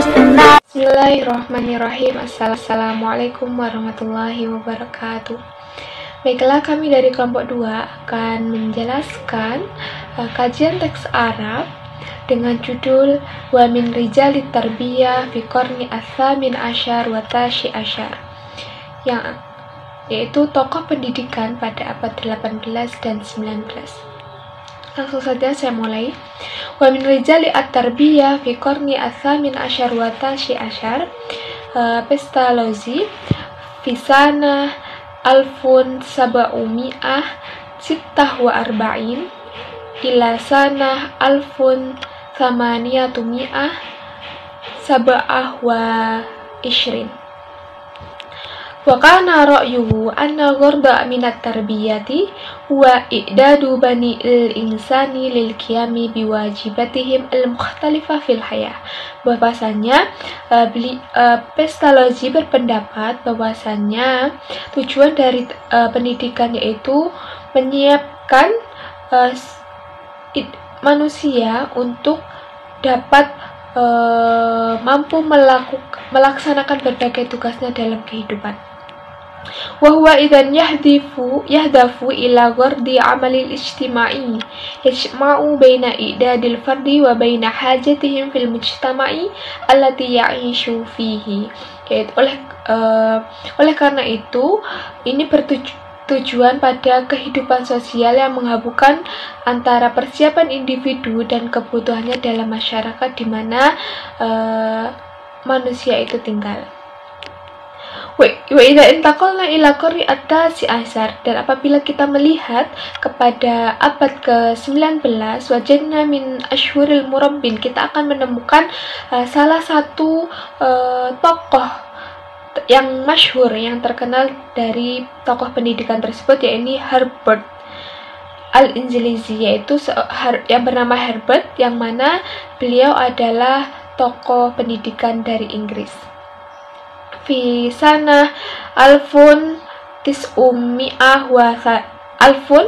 Bismillahirrahmanirrahim. Assalamualaikum warahmatullahi wabarakatuh. Baiklah, kami dari kelompok 2 akan menjelaskan kajian teks Arab dengan judul Wa min rijalit tarbiyah fi qarni ats-tsamin asyar wa tasyi asyar, yang yaitu tokoh pendidikan pada abad 18 dan 19. Langsung saja saya mulai. Wa min rijali at-tarbiyah fi qarni ats-tsamin asyar wa tasyi asyar, Pestalozzi fi sanah alfun sab'umi'ah sittah wa arba'in ila sanah alfun thamaniyatumi'ah sab'ah wa ishrin. Wa kana ra'yuhu anna gharda minat tarbiyati wa i'dadu bani al-insani lil qiyami biwajibatihim al-mukhtalifah fil hayah. Bahwasanya Pestalozzi berpendapat bahwasanya tujuan dari pendidikan yaitu menyiapkan manusia untuk dapat mampu melaksanakan berbagai tugasnya dalam kehidupan. Wahwa idan yahdafu ila ghardi amalil ijtima'i yajma'u baina i'dadil fardi wa baina hajatihim fil mujtama'i allati ya'ishu fihi. Oleh karena itu, ini bertujuan pada kehidupan sosial yang menggabungkan antara persiapan individu dan kebutuhannya dalam masyarakat di mana manusia itu tinggal. Wa idza intaqalna ila qarni at-tasi asyar, dan apabila kita melihat kepada abad ke-19, wajadna min asyhuril murabbin, kita akan menemukan salah satu tokoh yang masyhur, yang terkenal dari tokoh pendidikan tersebut, yaitu Herbert Al-Injilizi, yaitu yang bernama Herbert, yang mana beliau adalah tokoh pendidikan dari Inggris. Fi sanah alfun tis'umi'ah wa alfun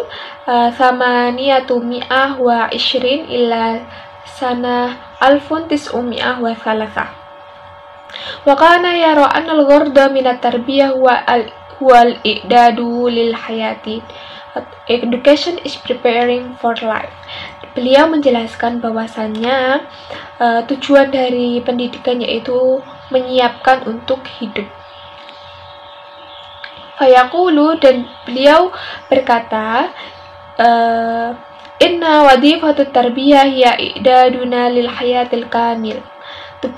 thamaniyatumi'ah wa ishrin ila sanah alfun tis'umi'ah wa thalatha. Wa kana yara anna al-gharda min at-tarbiyah huwa al-i'dadu lil hayati. Education is preparing for life. Beliau menjelaskan bahwasannya tujuan dari pendidikan yaitu menyiapkan untuk hidup. Fayaqulu, dan beliau berkata, inna wadhifatut tarbiyah hiya i'daduna lil hayatil kamil. To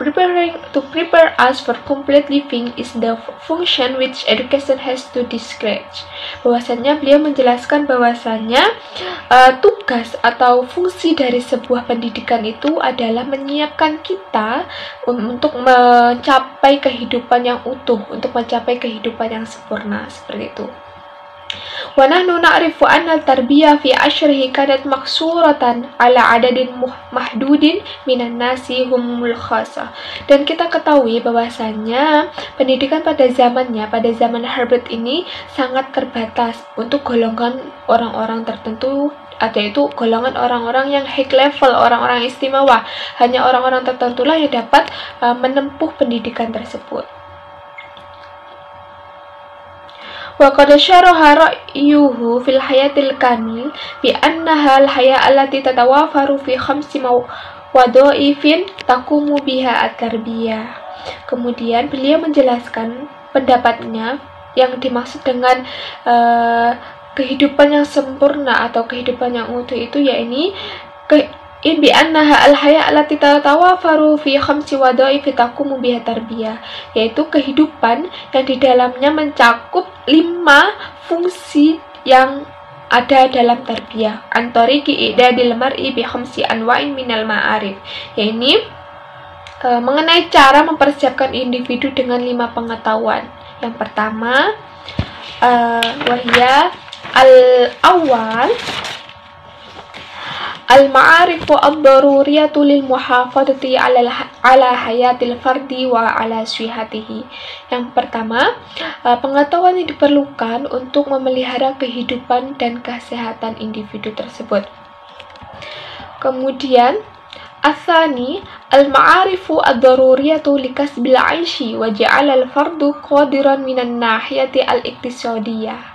prepare us for complete living is the function which education has to discourage. Bahwasannya beliau menjelaskan bahwasannya tugas atau fungsi dari sebuah pendidikan itu adalah menyiapkan kita untuk mencapai kehidupan yang utuh, untuk mencapai kehidupan yang sempurna, seperti itu. Wa nahnu na'rifu anna al-tarbiyah fi ashrihi kanat maksuratan ala adadin mahdudin minan nasi humul khasa. Dan kita ketahui bahwasannya pendidikan pada zamannya, pada zaman Herbert ini sangat terbatas untuk golongan orang-orang tertentu, yaitu golongan orang-orang yang high level, orang-orang istimewa. Hanya orang-orang tertentulah yang dapat menempuh pendidikan tersebut. Wa qad syaraha ra'yuhu fil hayatil kamil bi annaha al-haya allati tatawafaru fi khamsi wadha'ifin taqumu biha at-tarbiyah. Kemudian beliau menjelaskan pendapatnya yang dimaksud dengan kehidupan yang sempurna atau kehidupan yang utuh itu yakni bi annaha al-haya allati tatawafaru fi khamsi wadha'if taqumu biha tarbiyah, yaitu kehidupan yang di dalamnya mencakup 5 fungsi yang ada dalam tarbiyah. Antariki i'dadil mar'i bi khamsi anwa'in minal ma'arif, yakni mengenai cara mempersiapkan individu dengan 5 pengetahuan. Yang pertama, wahya al-awwal al-ma'arifu ad-daruriyatu lil muhafadati ala hayatil fardi wa ala swihatihi. Yang pertama, pengetahuan yang diperlukan untuk memelihara kehidupan dan kesehatan individu tersebut. Kemudian, Atsani Al-ma'arifu ad-daruriyatu likasbil 'aishi wa ja'ala al-fardu qadiran minan nahiyati al-iktisadiyah.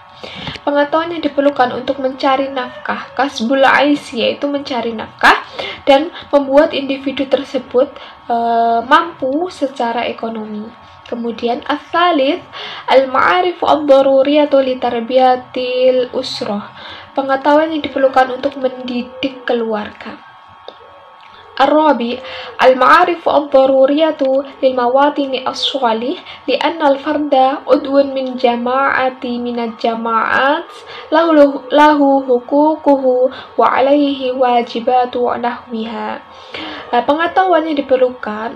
Pengetahuan yang diperlukan untuk mencari nafkah, kasbul aisi, yaitu mencari nafkah, dan membuat individu tersebut mampu secara ekonomi. Kemudian as-salis, al-ma'arifu ad-daruriyatu li tarbiyatil usrah. Pengetahuan yang diperlukan untuk mendidik keluarga. الرابع المعارف الضرورية للمواطن الصالح لأن الفرد عضو من جماعة من الجماعات له حقوقه وعليه واجبات ونحوها. Pengetahuan yang diperlukan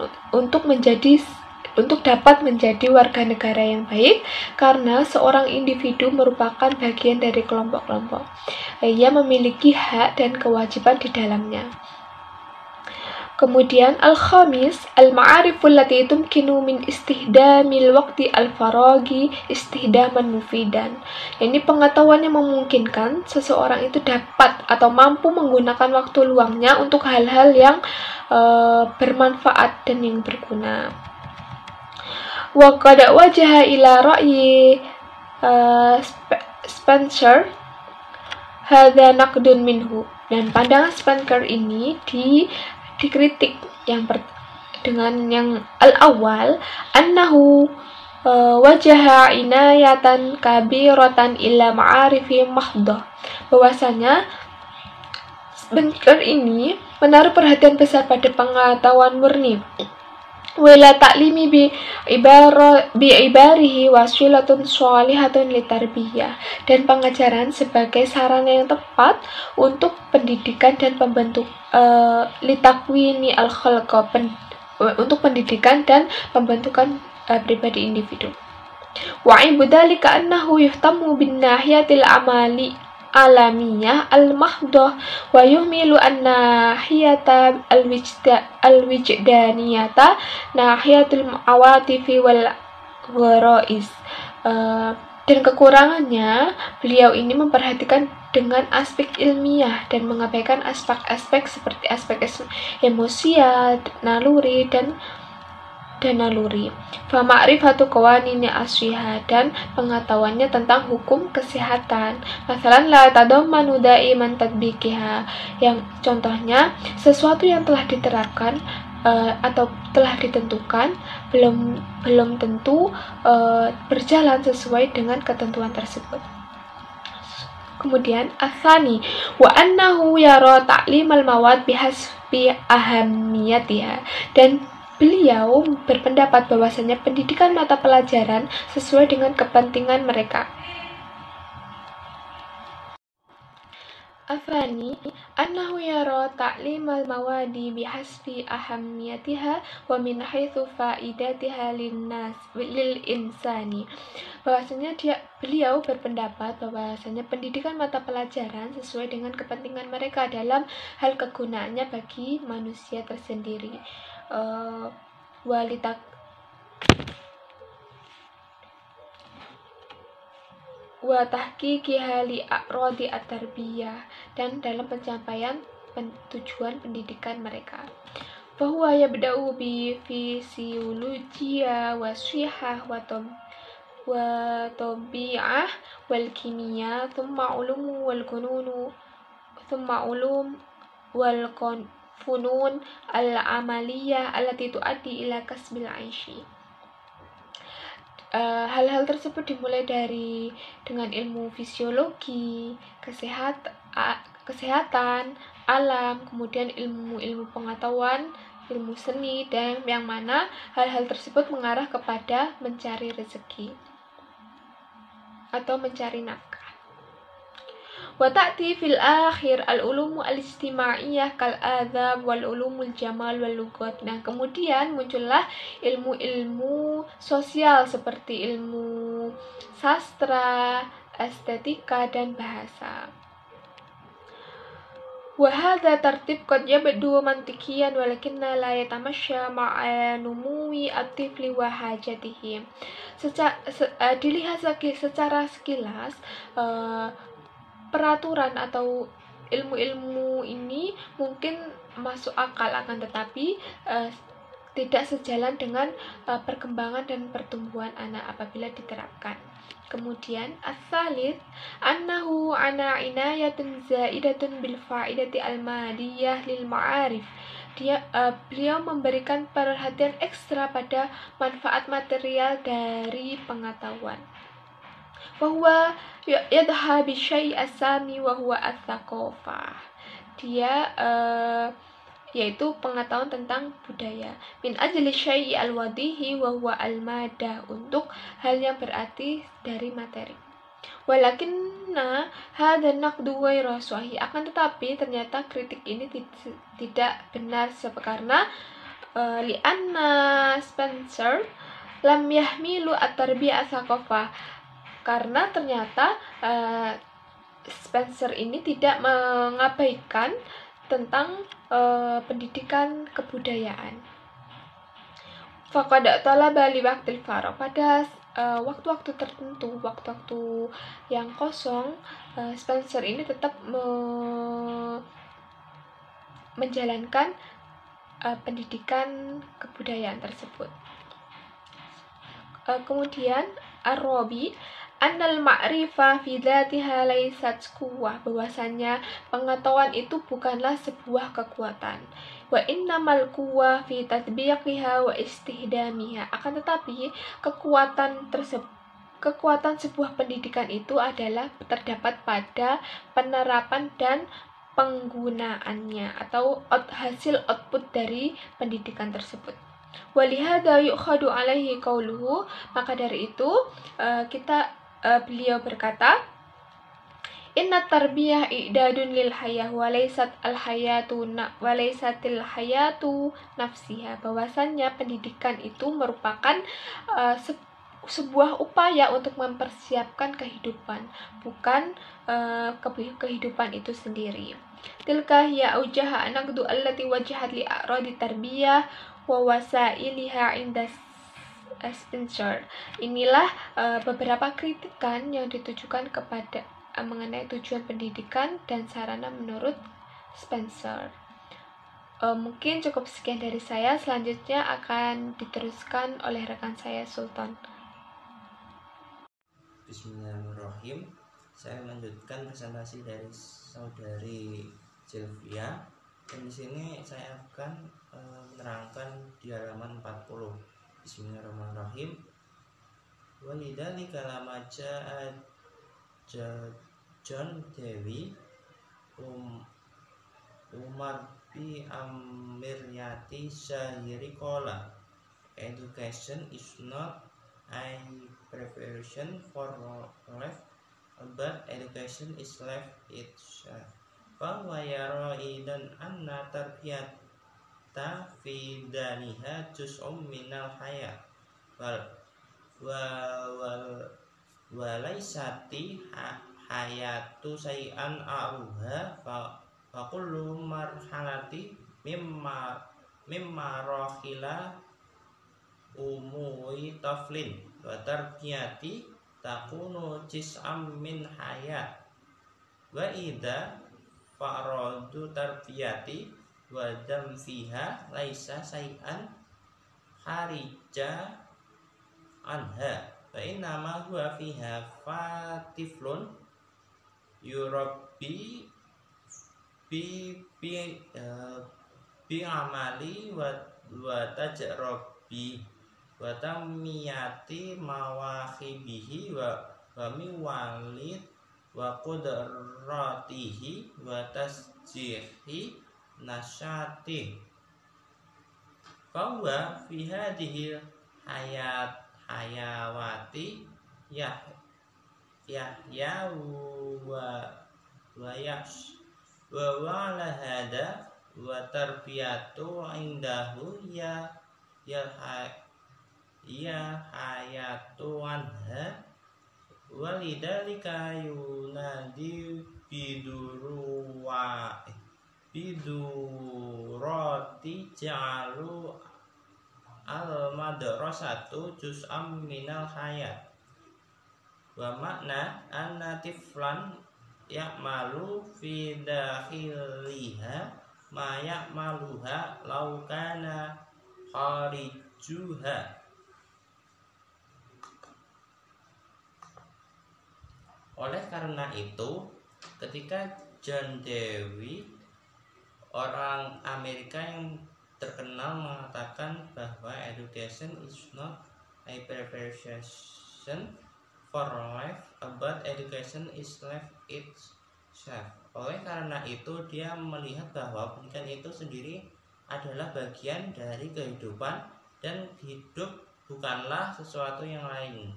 untuk dapat menjadi warga negara yang baik karena seorang individu merupakan bagian dari kelompok-kelompok. Ia memiliki hak dan kewajiban di dalamnya. Kemudian al-khamis, al-ma'ariful lati tumkinu min istihdamil waqti al-faragi istihdaman mufidan. Ini pengetahuan yang memungkinkan seseorang itu dapat atau mampu menggunakan waktu luangnya untuk hal-hal yang bermanfaat dan yang berguna. Wa qad wajaha ila ra'yi Spencer hadza naqdun minhu. Dan pandangan Spencer ini dikritik dengan yang al-awwal annahu wajaha inayatan kabiratan ila ma'arifi mahdhah, bahwasanya Spencer ini menaruh perhatian besar pada pengetahuan murni. Wala ta'limi bi ibarihi wasilatun sholihatun litarbiyah, dan pengajaran sebagai sarana yang tepat untuk pendidikan dan litakwini al-khalqa, untuk pendidikan dan pembentukan pribadi individu. Wa ibudalika annahu yuhtamu bin nahiyatil alamiyah al-mahdah wa yuhmilu an-nahiyata al-wijdaniyata nahiyatul awatifi wal gharaiz. Dan kekurangannya, beliau ini memperhatikan dengan aspek ilmiah dan mengabaikan aspek-aspek seperti aspek emosial, naluri dan naluri. Fa ma'rifatu qawanini asyiha, dan pengetahuannya tentang hukum kesehatan. Masalan la tadammanu da'iman tadbiqiha, yang contohnya sesuatu yang telah diterapkan atau telah ditentukan belum tentu berjalan sesuai dengan ketentuan tersebut. Kemudian asani wa annahu yara ta'limal mawad bihasbi ahamiyatiha, dan beliau berpendapat bahwasanya pendidikan mata pelajaran sesuai dengan kepentingan mereka. Afani annahu yara ta'limal mawadi bihasbi ahamiyatiha wa min haitsu faidatiha lil insani. Bahwasanya beliau berpendapat bahwasanya pendidikan mata pelajaran sesuai dengan kepentingan mereka dalam hal kegunaannya bagi manusia tersendiri. Wa tahqiqiha li a'radi at-tarbiyah, dan dalam pencapaian tujuan pendidikan mereka. Fahuwa yabda'u bi fisiologia wa syihah wa tabi'ah wal kimia thumma ulumu wal kununu thumma ulum wal funun al-amaliyah allati tuaddi ila kasbil aishi. Hal-hal tersebut dimulai dengan ilmu fisiologi, kesehatan, alam, kemudian ilmu pengetahuan, ilmu seni, dan yang mana hal-hal tersebut mengarah kepada mencari rezeki atau mencari nafkah. Wa ta'ti fil akhir al-ulumu al-ijtimaiyah kal adab wal ulumul jamal wal lugat. Nah, kemudian muncullah ilmu-ilmu sosial seperti ilmu sastra, estetika, dan bahasa. Wa hadza tartib qad yabdu mantiqiyan walakinna la yatamasya ma'a numuwi at-tifli wa hajatihi. Dilihat secara sekilas, peraturan atau ilmu-ilmu ini mungkin masuk akal, akan tetapi tidak sejalan dengan perkembangan dan pertumbuhan anak apabila diterapkan. Kemudian as-salis annahu ana inayatun zaidatun bil faidati al-madiyah lil ma'arif. Beliau memberikan perhatian ekstra pada manfaat material dari pengetahuan. Bahwa yadha bi syai' asami wa huwa ats-tsaqafah. Dia yaitu pengetahuan tentang budaya. Min ajli syai'i al-wadihi wa huwa al-madah, untuk hal yang berarti dari materi. Walakinna hadha naqdu ghairu sahih, akan tetapi ternyata kritik ini tidak benar karena li'anna Spencer lam yahmilu at-tarbiyah tsaqafah, karena ternyata Spencer ini tidak mengabaikan tentang pendidikan kebudayaan. Faqad talaba li waqtil faragh, pada waktu-waktu tertentu, waktu-waktu yang kosong, Spencer ini tetap menjalankan pendidikan kebudayaan tersebut. Kemudian Ar-Rabi annal ma'rifah fi dzatiha laysat quwwah, bahwasanya pengetahuan itu bukanlah sebuah kekuatan. Wa innamal quwwah fi tatbiqiha wa istihdamiha, akan tetapi kekuatan sebuah pendidikan itu adalah terdapat pada penerapan dan penggunaannya atau hasil output dari pendidikan tersebut. Walihada yukhadu alaihi qauluhu, maka dari itu beliau berkata, inna tarbiyah i'dadun lil hayah walaysatil hayatu nafsiha, bahwasannya pendidikan itu merupakan sebuah upaya untuk mempersiapkan kehidupan, bukan kehidupan itu sendiri. Tilka hiya aujaha naqdu allati wajahat li a'radi tarbiyah wa wasailiha inda Spencer. Inilah beberapa kritikan yang ditujukan kepada mengenai tujuan pendidikan dan sarana menurut Spencer. Mungkin cukup sekian dari saya. Selanjutnya akan diteruskan oleh rekan saya Sultan. Bismillahirrahmanirrahim. Saya melanjutkan presentasi dari saudari Sylvia, dan di sini saya akan menerangkan di halaman 40. Bismillahirrahmanirrahim. Walidzalika lamma ja'a John Dewey Umar bi Amiryati Syahiri qala, education is not a preparation for life, but education is life itself. Fa wa yara idan anna tarbiyata fi daniha juz'un minal hayat walaysati hayatu say'an a'uha fa kullu marhalati mimma rohila umui taflin wa tarbiyati takunu jis'am min hayat wa idha fa'radu tarbiyati wa dam fiha laisa say'an harija anha wa innama huwa fiha fatiflun yurabbi bi amali wa tajrabi wa tamiyati mawahibihi wa miwalid wa qudratihi wa tasjihi nasyati. Fahuwa fi hadhihi hayawati yahya wa yash wa ala hada wa tarbiyatu indahu ya hayatu anha walidhalika yunadi bidurati ja'alu al-madrasatu juz'am minal hayat wa makna anna tiflan ya'malu fi dakhiliha maya maluha laukana kharijuha. Oleh karena itu, ketika John Dewey, orang Amerika yang terkenal, mengatakan bahwa education is not a preparation for life, but education is life itself. Oleh karena itu, dia melihat bahwa pendidikan itu sendiri adalah bagian dari kehidupan, dan hidup bukanlah sesuatu yang lain.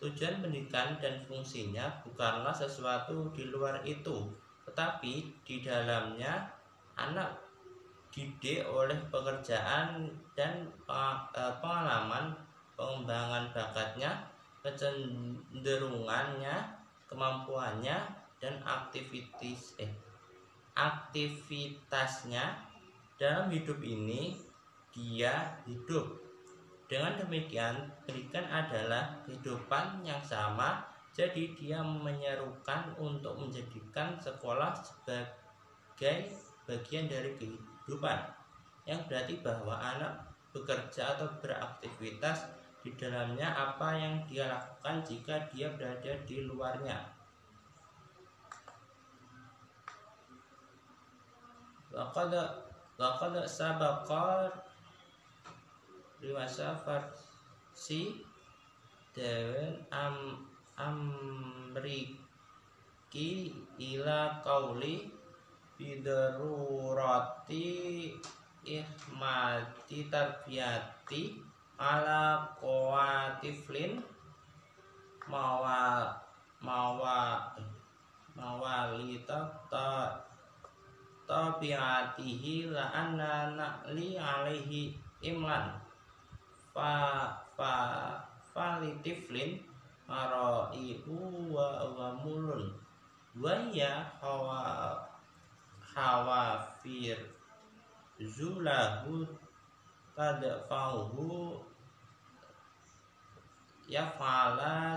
Tujuan pendidikan dan fungsinya bukanlah sesuatu di luar itu, tetapi di dalamnya anak didik oleh pekerjaan dan pengalaman, pengembangan bakatnya, kecenderungannya, kemampuannya, dan aktivitasnya dalam hidup ini. Dia hidup. Dengan demikian, pendidikan adalah kehidupan yang sama. Jadi dia menyerukan untuk menjadikan sekolah sebagai bagian dari kehidupan, yang berarti bahwa anak bekerja atau beraktivitas di dalamnya apa yang dia lakukan jika dia berada di luarnya. Laqad sabaqa riwasa farsi dewen amriki ila qauli bidarurati ihmati tarbiyati ala qawatiflin mawalita tabiatihi la anna na'li alaihi imlan falitiflin maraihu wa mulun wa ya hawafir zulahu tadfa'uhu yaf'ala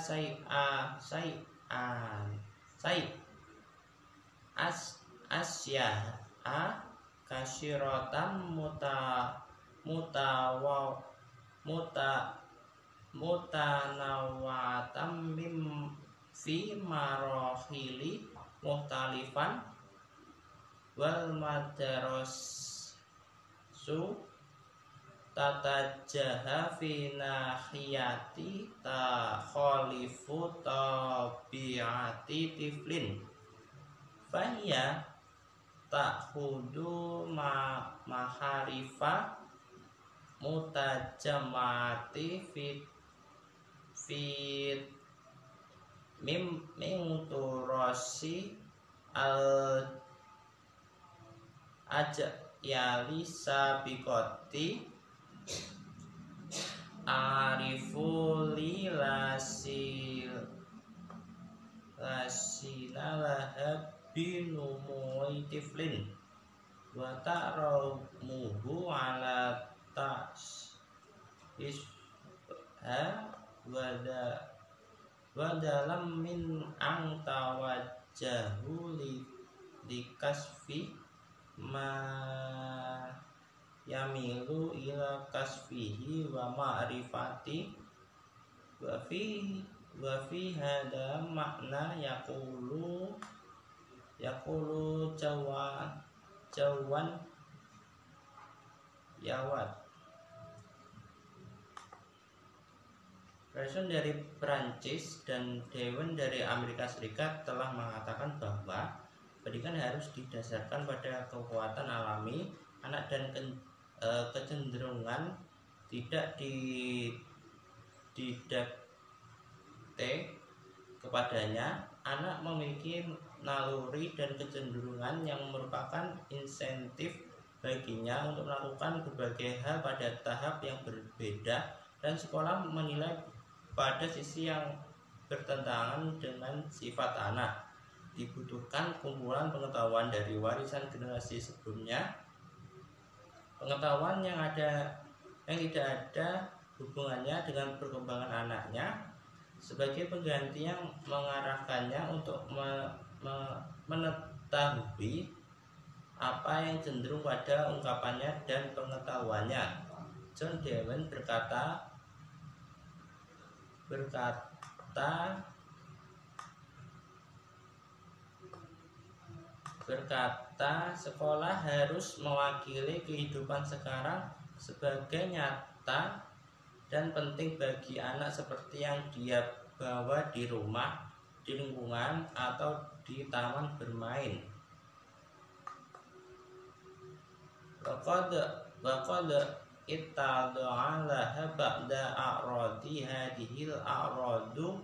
asya'a kasyiratan mutanawatan mim fi marahili muhtalifan wal madarasu tatajaha fi nahiyati takhalifu tabiati tiflin fahya ta'khudu maharifa mutajamati fit min turasi al ajyali sabiqati arifu li lasila binumui tiflin wa ta'ramuhu ala isha wa dalam min ang tawajjahu li kasfi ma yamilu ila kasfihi wa ma'rifati wa fi hada makna yaqulu jawan yawat. Rason dari Prancis dan Dewan dari Amerika Serikat telah mengatakan bahwa pendidikan harus didasarkan pada kekuatan alami anak dan kecenderungan tidak didakte kepadanya. Anak memiliki naluri dan kecenderungan yang merupakan insentif baginya untuk melakukan berbagai hal pada tahap yang berbeda, dan sekolah menilai pada sisi yang bertentangan dengan sifat anak. Dibutuhkan kumpulan pengetahuan dari warisan generasi sebelumnya, pengetahuan yang tidak ada hubungannya dengan perkembangan anaknya, sebagai pengganti yang mengarahkannya untuk mengetahui apa yang cenderung pada ungkapannya dan pengetahuannya. John Dewey berkata sekolah harus mewakili kehidupan sekarang sebagai nyata dan penting bagi anak seperti yang dia bawa di rumah, di lingkungan, atau di taman bermain. Waqad ittadha'a laha ba'da a'radi hadhil a'radu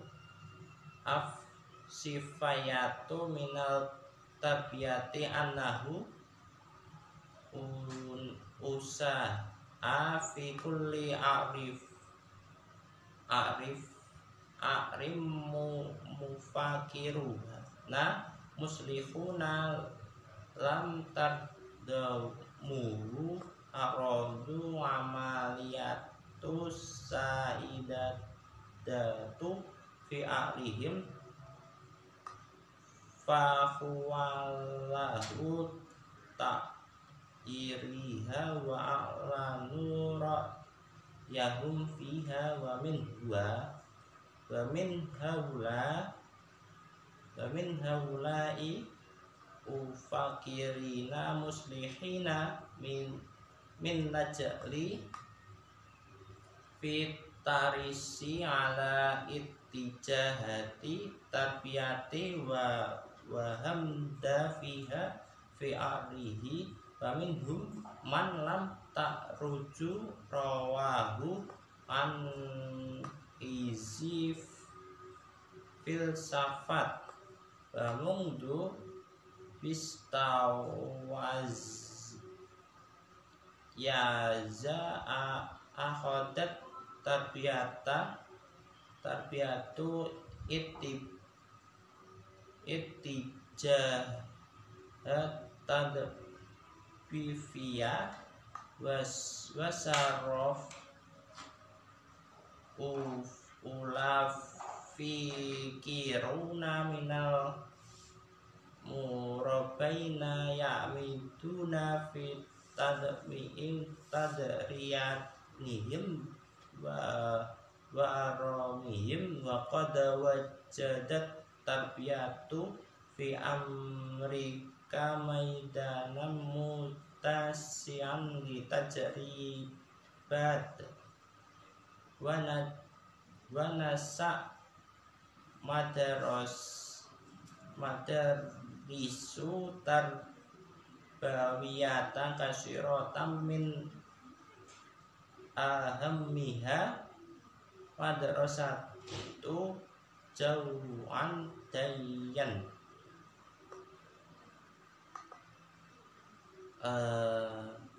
sifayatu minal tarbiyati annahu usaha fi kulli a'rim mufakiruna muslihuna lam tardamuru a'radu amaliyatu saidatu fi a'rihim fahuwallahu ta'iriha wa a'lanu ra'yahum fiha wa min haula'i ufakirina muslihina min najli fitarisi ala ittijahati tarbiyati wa hamda fiha fi arihi wa minhum man lam ta'ruju rawahu an izif filsafat wa mundu bistawaz yaza akhodat tarbiyatu ittijahat tadbifiyah wasarof ulafikiruna minal murabaina ya'miduna fi tadriyanihim wa aramihim wa qad wajadat tarbiyatu fi Amerika maidanan mutasian li tajribat wa nasa madarisu tarbawiyatan kasiratan min ahammiha madrasatu jauhan dayyan.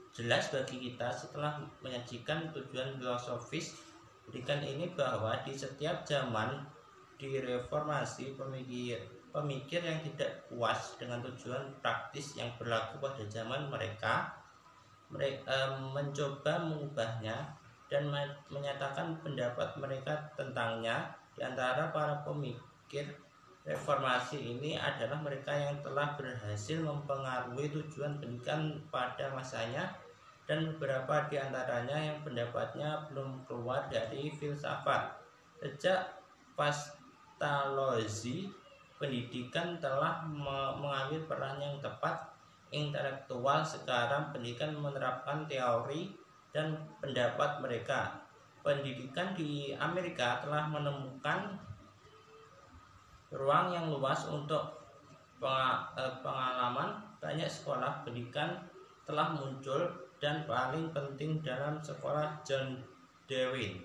Jelas bagi kita setelah menyajikan tujuan filosofis pendidikan ini bahwa di setiap zaman di reformasi pemikir yang tidak puas dengan tujuan praktis yang berlaku pada zaman mereka mencoba mengubahnya dan menyatakan pendapat mereka tentangnya. Di antara para pemikir reformasi ini adalah mereka yang telah berhasil mempengaruhi tujuan pendidikan pada masanya, dan beberapa di antaranya yang pendapatnya belum keluar dari filsafat. Sejak Pestalozzi, pendidikan telah mengambil peran yang tepat intelektual. Sekarang pendidikan menerapkan teori dan pendapat mereka. Pendidikan di Amerika telah menemukan ruang yang luas untuk pengalaman. Banyak sekolah pendidikan telah muncul, dan paling penting dalam sekolah John Dewey.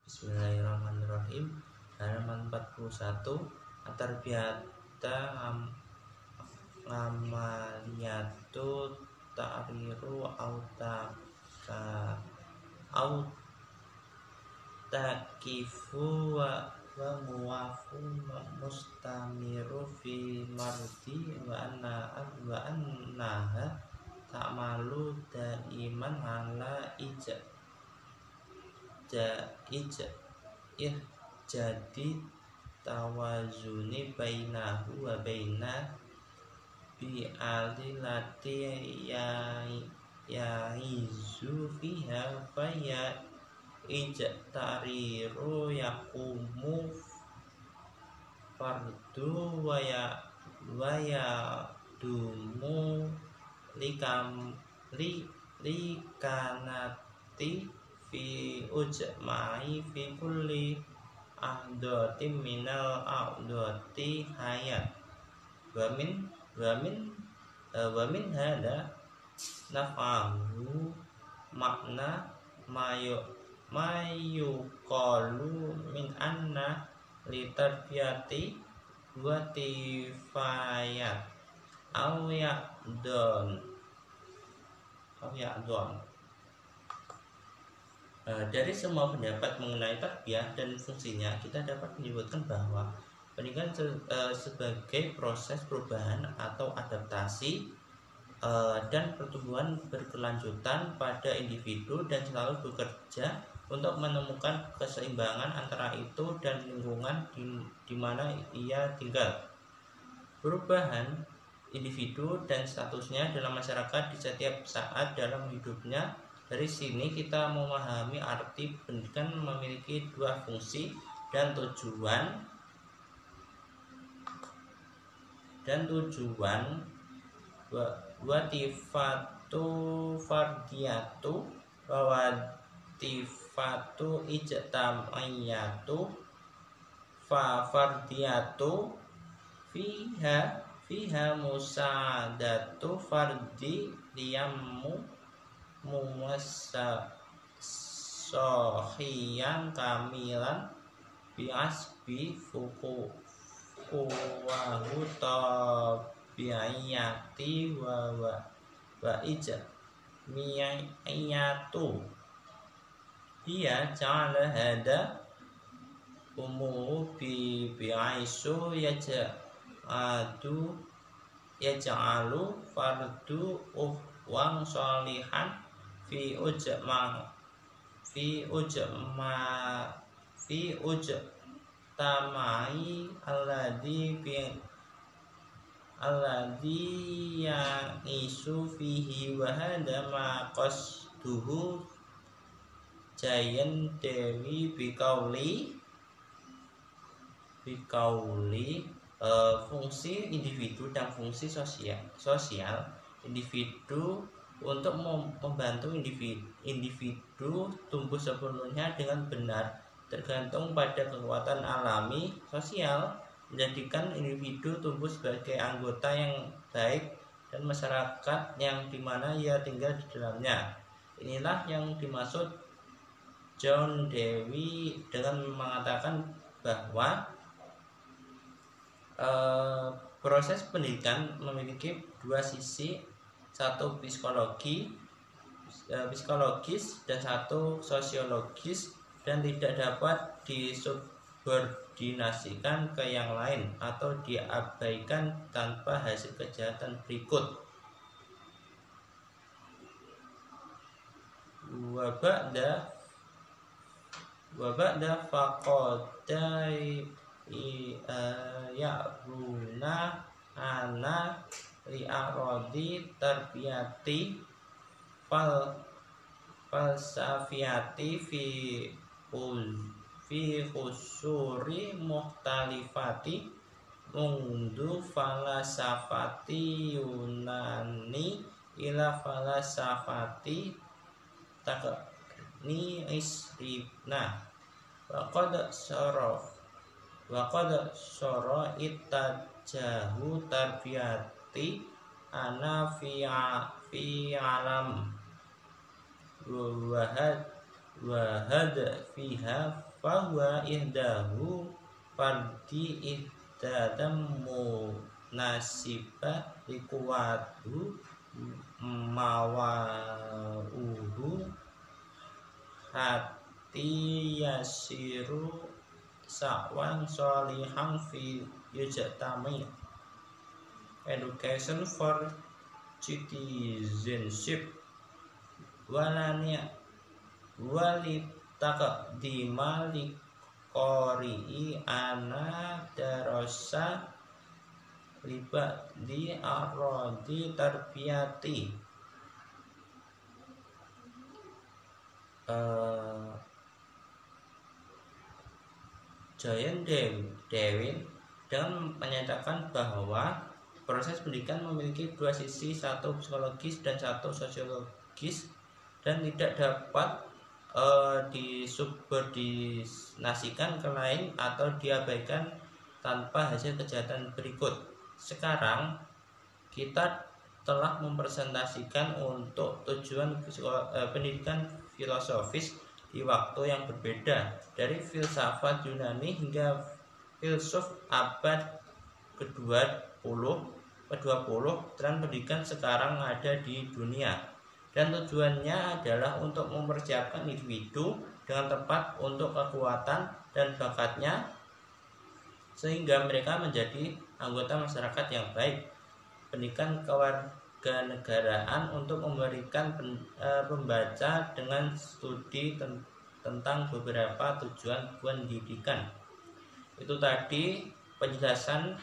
Bismillahirrahmanirrahim. Halaman 41. At-tarbiyata ngamaliyatu ta'riru takifu wa muwafu mustamiru fi mardi wa annaha ta'malu daiman ala jadi tawazuni bainahu wa baina bi'alilati ya'izu fiha faya ijtariru yakumu fardu waya dumu likanati fi ujma'i fi kulli ahdatin minal ahdati hayat wa min hada naf'ahu makna mayuqalu min anna litarbiyati wa tifayat aw ya'don. Dari semua pendapat mengenai tarbiyah dan fungsinya, kita dapat menyebutkan bahwa pendidikan sebagai proses perubahan atau adaptasi dan pertumbuhan berkelanjutan pada individu dan selalu bekerja untuk menemukan keseimbangan antara itu dan lingkungan di mana ia tinggal. Perubahan individu dan statusnya dalam masyarakat di setiap saat dalam hidupnya. Dari sini kita memahami arti pendidikan memiliki dua fungsi dan tujuan watifatu fardiyatu watifatu ijtama'iyatu fa fardiyatu fiha musadatu fardi liyamu sohiyan kamilan biasbi fukuwahu tabi'iyati wa ijmiyatu hiya ja'ala hada umuru bi'aisu yaj'alu fardu wang sholihan fi ujtamai alladhi ya'isu fihi wa hada ma qasduhu Jayan Dewi bikauli fungsi individu dan fungsi sosial individu untuk membantu individu tumbuh sepenuhnya dengan benar tergantung pada kekuatan alami sosial menjadikan individu tumbuh sebagai anggota yang baik dan masyarakat yang dimana ia tinggal di dalamnya. Inilah yang dimaksud John Dewey dengan mengatakan bahwa proses pendidikan memiliki dua sisi, satu psikologis dan satu sosiologis, dan tidak dapat disubordinasikan ke yang lain atau diabaikan tanpa hasil kejahatan berikut. Wabada faqadai ya'runa ana li'arodi tarbiyati falsafiyati fi khusuri muhtalifati mundu falasafati Yunani ila falasafati takni isribna waqad syara ittajahu tarbiyati ana fi alam wahad fiha fahuwa ihdahu fardi ihdadam munasibah likuwadu mawauhu hati yasiru sa'wan sholihan fi yujtami. Education for citizenship walitaqdima qori'i ana darasa riba di arodi tarbiyati. Giant Dewin dengan menyatakan bahwa proses pendidikan memiliki dua sisi, satu psikologis dan satu sosiologis, dan tidak dapat disubordinasikan ke lain atau diabaikan tanpa hasil kejahatan berikut. Sekarang kita telah mempresentasikan untuk tujuan pendidikan filosofis di waktu yang berbeda, dari filsafat Yunani hingga filsuf abad ke-20 dan pendidikan sekarang ada di dunia, dan tujuannya adalah untuk mempersiapkan individu dengan tepat untuk kekuatan dan bakatnya sehingga mereka menjadi anggota masyarakat yang baik. Pendidikan kewarganegaraan untuk memberikan pembaca dengan studi tentang beberapa tujuan pendidikan. Itu tadi penjelasan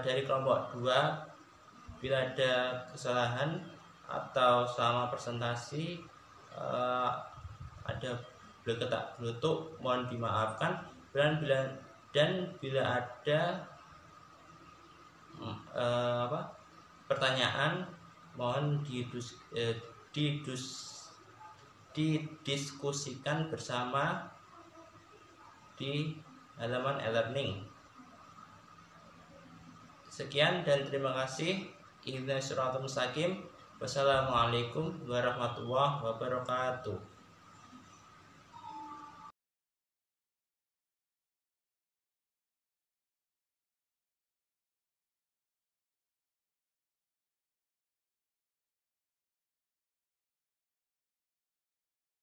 dari kelompok 2. Bila ada kesalahan atau selama presentasi ada geletak-geletuk mohon dimaafkan, dan bila ada pertanyaan mohon didiskusikan bersama di halaman e-learning. Sekian dan terima kasih. Ihdinas siratal mustaqim. Wassalamualaikum warahmatullahi wabarakatuh.